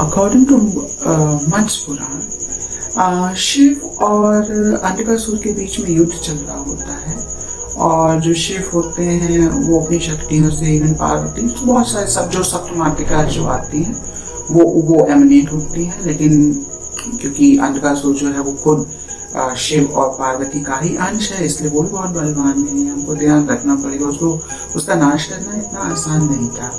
According to मत्स्य पुराण, शिव और अंधकासुर के बीच में युद्ध चल रहा होता है, और जो शिव होते हैं वो अपनी शक्तियों से, इवन पार्वती, बहुत सारे सब जो सप्त मातृका जो आती हैं वो एमिनेट होती हैं, लेकिन क्योंकि अंधकासुर जो है वो खुद शिव और पार्वती का ही अंश है, इसलिए वो भी बहुत बलवान नहीं है, हमको ध्यान रखना पड़ेगा, उसका नाश करना इतना आसान नहीं था।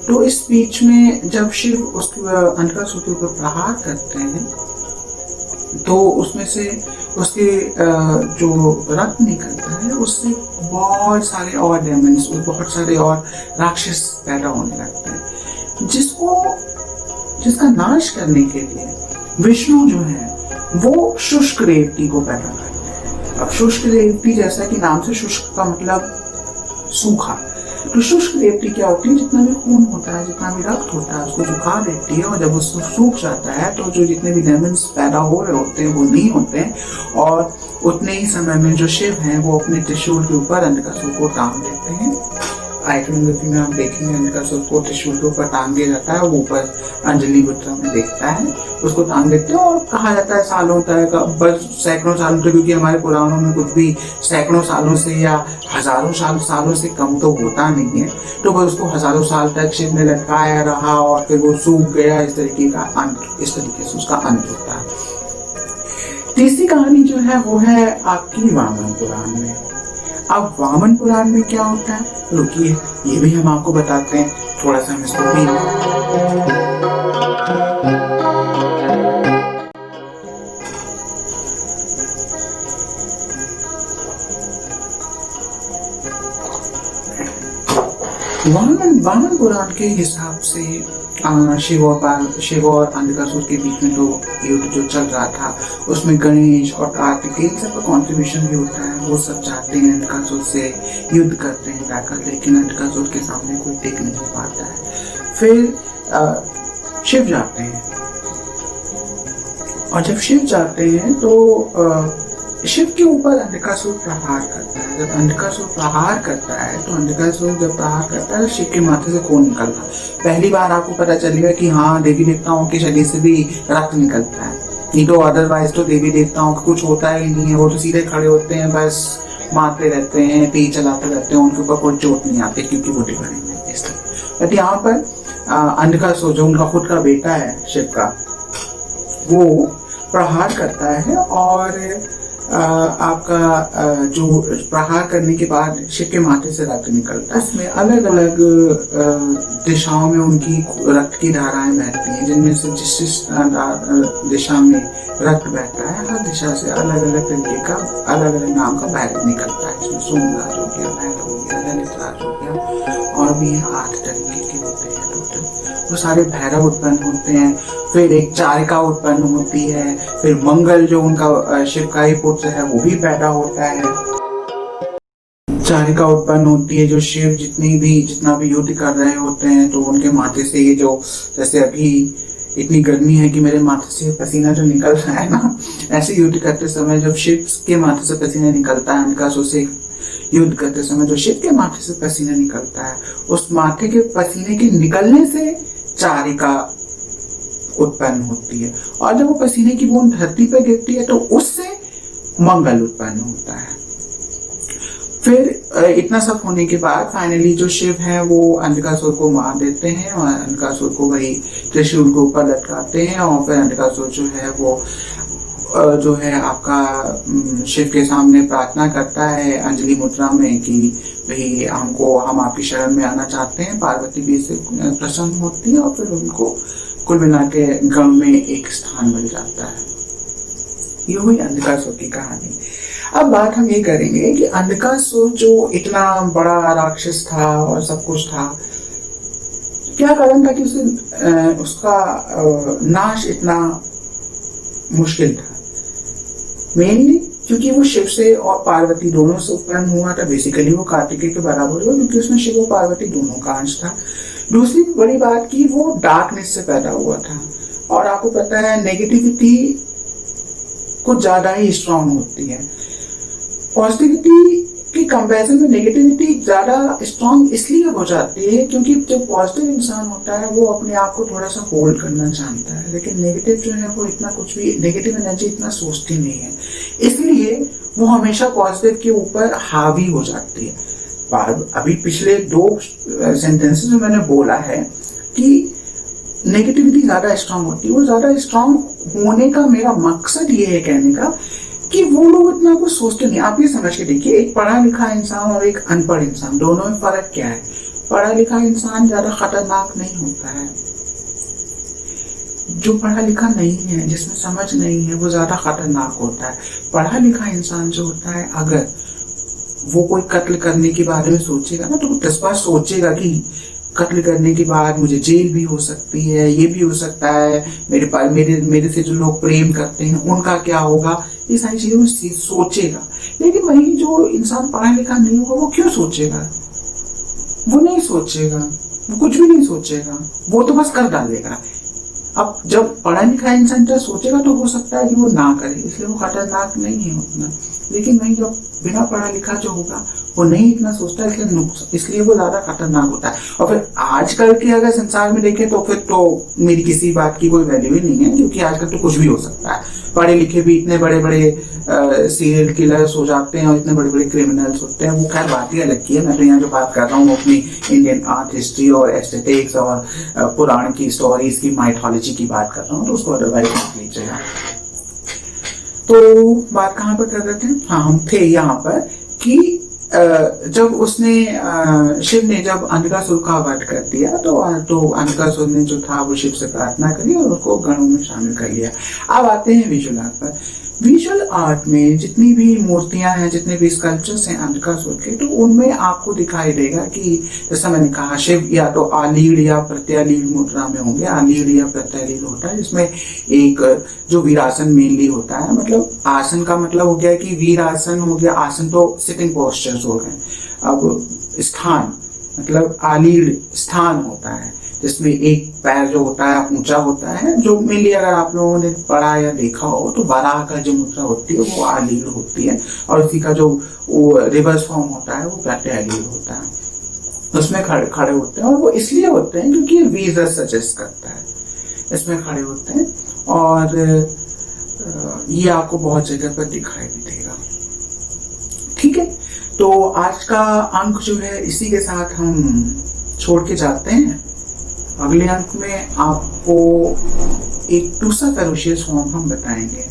तो इस बीच में जब शिव उसके अंधकासुर के ऊपर प्रहार करते हैं तो उसमें से उसके जो रक्त निकलता है उससे बहुत सारे और डेमन्स, बहुत सारे और राक्षस पैदा होने लगते हैं, जिसका नाश करने के लिए विष्णु जो है वो शुष्क रेवती को पैदा करते हैं। अब शुष्क रेवती, जैसा कि नाम से शुष्क का मतलब सूखा, तो शुष्क रेवती क्या होती है, जितना भी खून होता है, जितना भी रक्त होता है उसको सुखा देती है, और जब उसको सूख जाता है तो जो जितने भी डेमन्स पैदा हो रहे होते हैं वो नहीं होते हैं, और उतने ही समय में जो शिव हैं वो अपने त्रिशूल के ऊपर अंधकासुर को टांग देते हैं। आइकनोग्राफी में आप देखेंगे अंधकासुर को त्रिशूल के ऊपर टांग दिया जाता है, वो ऊपर अंजलि मुद्रा में देखता है, उसको टांग देते हैं, और कहा जाता है सालों तक, बस सैकड़ों सालों तक, क्योंकि हमारे पुराणों में कुछ भी सैकड़ों सालों से या हजारों सालों से कम तो होता नहीं है, तो बस उसको हजारों साल तक शिव ने लटकाया रहा और फिर वो सूख गया, इस तरीके से उसका अंत होता है। तीसरी कहानी जो है वो है आपकी वामन पुराण में। अब वामन पुराण में क्या होता है, रुकिए ये भी हम आपको बताते हैं, थोड़ा सा हम इसको भी वामन पुराण के हिसाब से शिव और अंधकासुर के बीच में जो युद्ध जो चल रहा था उसमें गणेश और कार्तिकेय सबका कॉन्ट्रीब्यूशन भी होता है। वो सब चाहते हैं अंधकासुर से युद्ध करते हैं जाकर, लेकिन अंधकासुर के सामने कोई टिक नहीं पाता है। फिर शिव जाते हैं, और जब शिव जाते हैं तो शिव के ऊपर अंधकासुर प्रहार करता है। जब अंधकासुर प्रहार करता है तो अंधकासुर जब प्रहार करता है शिव के माथे से खून निकलता है। पहली बार आपको पता चलेगा कि हाँ, देवी देवताओं के शरीर से भी रक्त निकलता है, नहीं तो अदरवाइज तो देवी देवताओं का कुछ होता ही नहीं है, वो तो सीधे खड़े होते हैं, बस मारते रहते हैं, तीर चलाते रहते हैं, उनके ऊपर कोई चोट नहीं आती क्योंकि वो डिवाइन है इसलिए। बट यहाँ पर अंधकासुर जो उनका खुद का बेटा है शिव का, वो प्रहार करता है, और आपका जो प्रहार करने के बाद शिव के माथे से रक्त निकलता है। इसमें अलग अलग दिशाओं में उनकी रक्त की धाराएं बहती हैं, जिनमें से जिस दिशा में रक्त बहता है हर दिशा से अलग अलग तरीके का अलग अलग नाम का भैरव निकलता है। इसमें सोमराज हो गया, भैरव हो गया, ललितराज हो गया, और भी 8 तरीके के होते हैं टोटल। वो सारे भैरव उत्पन्न होते हैं। फिर एक चारिका उत्पन्न होती है, फिर मंगल जो उनका शिव का ही पुत्र है वो भी पैदा होता है। चारिका उत्पन्न होती है, जो शिव जितना भी युद्ध कर रहे होते हैं तो उनके माथे से ये जो, जैसे अभी इतनी गर्मी है कि मेरे माथे से पसीना जो निकल रहा है ना, ऐसे युद्ध करते समय जब शिव के माथे से पसीना निकलता है, अंधकासुर से युद्ध करते समय जो शिव के माथे से पसीना निकलता है, उस माथे के पसीने के निकलने से चारिका उत्पन्न होती है, और जब वो पसीने की बूंद धरती पर गिरती है तो उससे मंगल उत्पन्न होता है। फिर इतना सब होने के बाद फाइनली जो शिव है वो अंधकासुर को मार देते हैं, और अंधकासुर को वही त्रिशूल के ऊपर लटकाते हैं, और फिर अंधकासुर जो है वो जो है आपका शिव के सामने प्रार्थना करता है अंजलि मुद्रा में कि भाई हम आपकी शरण में आना चाहते हैं। पार्वती भी इससे प्रसन्न होती है, और फिर उनको कुल मिला के गण में एक स्थान मिल जाता है। ये हुई अंधकासुर की कहानी। अब बात हम ये करेंगे कि अंधकासुर जो इतना बड़ा राक्षस था और सब कुछ था, क्या कारण था कि उसका नाश इतना मुश्किल था। मेनली क्योंकि वो शिव से और पार्वती दोनों से उत्पन्न हुआ था। बेसिकली वो कार्तिकेय के बराबर हुआ क्योंकि उसमें शिव और पार्वती दोनों का अंश था। दूसरी बड़ी बात की वो डार्कनेस से पैदा हुआ था, और आपको पता है नेगेटिविटी कुछ ज्यादा ही स्ट्रांग होती है। पॉजिटिविटी कि कंपैरिजन में नेगेटिविटी ज्यादा स्ट्रांग इसलिए हो जाती है क्योंकि जो पॉजिटिव इंसान होता है वो अपने आप को थोड़ा सा होल्ड करना जानता है, लेकिन नेगेटिव जो है वो इतना कुछ भी, नेगेटिव एनर्जी इतना सोचती नहीं है, इसलिए वो हमेशा पॉजिटिव के ऊपर हावी हो जाती है। अभी पिछले 2 सेंटेंसेस में मैंने बोला है कि नेगेटिविटी ज्यादा स्ट्रांग होती है। वो ज्यादा स्ट्रांग होने का मेरा मकसद ये है कहने का कि वो लोग इतना कुछ सोचते नहीं। आप ये समझ के देखिए, एक पढ़ा लिखा इंसान और एक अनपढ़ इंसान, दोनों में फर्क क्या है? पढ़ा लिखा इंसान ज्यादा खतरनाक नहीं होता है, जो पढ़ा लिखा नहीं है, जिसमें समझ नहीं है, वो ज्यादा खतरनाक होता है। पढ़ा लिखा इंसान जो होता है, अगर वो कोई कत्ल करने के बारे में सोचेगा ना, तो वो 10 बार सोचेगा कि कत्ल करने के बाद मुझे जेल भी हो सकती है, ये भी हो सकता है, मेरे से जो लोग प्रेम करते हैं उनका क्या होगा, ये सारी चीजें वो सोचेगा। लेकिन वही जो इंसान पढ़ा लिखा नहीं होगा, वो क्यों सोचेगा? वो नहीं सोचेगा, वो कुछ भी नहीं सोचेगा, वो तो बस कर डालेगा। अब जब पढ़ा लिखा इंसान जब सोचेगा तो हो सकता है कि वो ना करे, इसलिए वो खतरनाक नहीं है उतना। लेकिन वही जब बिना पढ़ा लिखा जो होगा वो नहीं इतना सोचता, इसलिए वो ज्यादा खतरनाक होता है। और फिर आजकल के अगर संसार में देखें तो फिर तो मेरी किसी बात की कोई वैल्यू ही नहीं है, क्योंकि आजकल तो कुछ भी हो सकता है। पढ़े लिखे भी इतने बड़े बड़े सीरियल किलर्स हो जाते हैं और इतने बड़े बड़े क्रिमिनल्स होते हैं, वो खैर बात ही अलग की है। मैं तो यहाँ जो बात कर रहा हूँ अपनी इंडियन आर्ट हिस्ट्री और एस्थेटिक्स और पुराण की स्टोरीज की माइथोलॉजी की बात कर रहा हूँ, तो उसको अदरवाइज मत लीजिएगा। तो बात कहाँ पर कर रहे थे? हाँ, हम थे यहाँ पर कि जब उसने शिव ने जब अंधकासुर का वध कर दिया तो अंधकासुर ने जो था वो शिव से प्रार्थना करी और उसको गणों में शामिल कर लिया। अब आते हैं विजुअल आर्ट पर। विजुअल आर्ट में जितनी भी मूर्तियां हैं, जितने भी स्कल्पचर्स हैं अंधकासुर के, तो उनमें आपको दिखाई देगा कि जैसा मैंने कहा, शिव या तो आलीढ़ या प्रत्यालीढ़ मुद्रा में होंगे। आलीढ़ या प्रत्यालीढ़ होता है जिसमें एक जो वीरासन मेनली होता है, मतलब आसन का मतलब हो गया कि वीरासन हो गया, आसन तो सिटिंग पोस्चर्स हो गए। अब स्थान मतलब आलीढ़ स्थान होता है जिसमें एक पैर जो होता है ऊंचा होता है, जो मेनली अगर आप लोगों ने पढ़ा या देखा हो तो वराह का जो मुद्रा होती है वो आलीढ़ होती है, और उसी का जो वो रिवर्स फॉर्म होता है वो प्रत्यालीढ़ होता है। उसमें खड़े होते हैं, और वो इसलिए होते हैं क्योंकि वीर सजेस्ट करता है, इसमें खड़े होते हैं। और ये आपको बहुत जगह पर दिखाई भी देगा। ठीक है, तो आज का अंक जो है इसी के साथ हम छोड़ के जाते हैं। अगले अंक में आपको एक दूसरा फेरोशियस फॉर्म हम बताएंगे।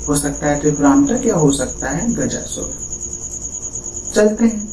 हो सकता है त्रिपुरांतक या हो सकता है गजासुर। चलते हैं।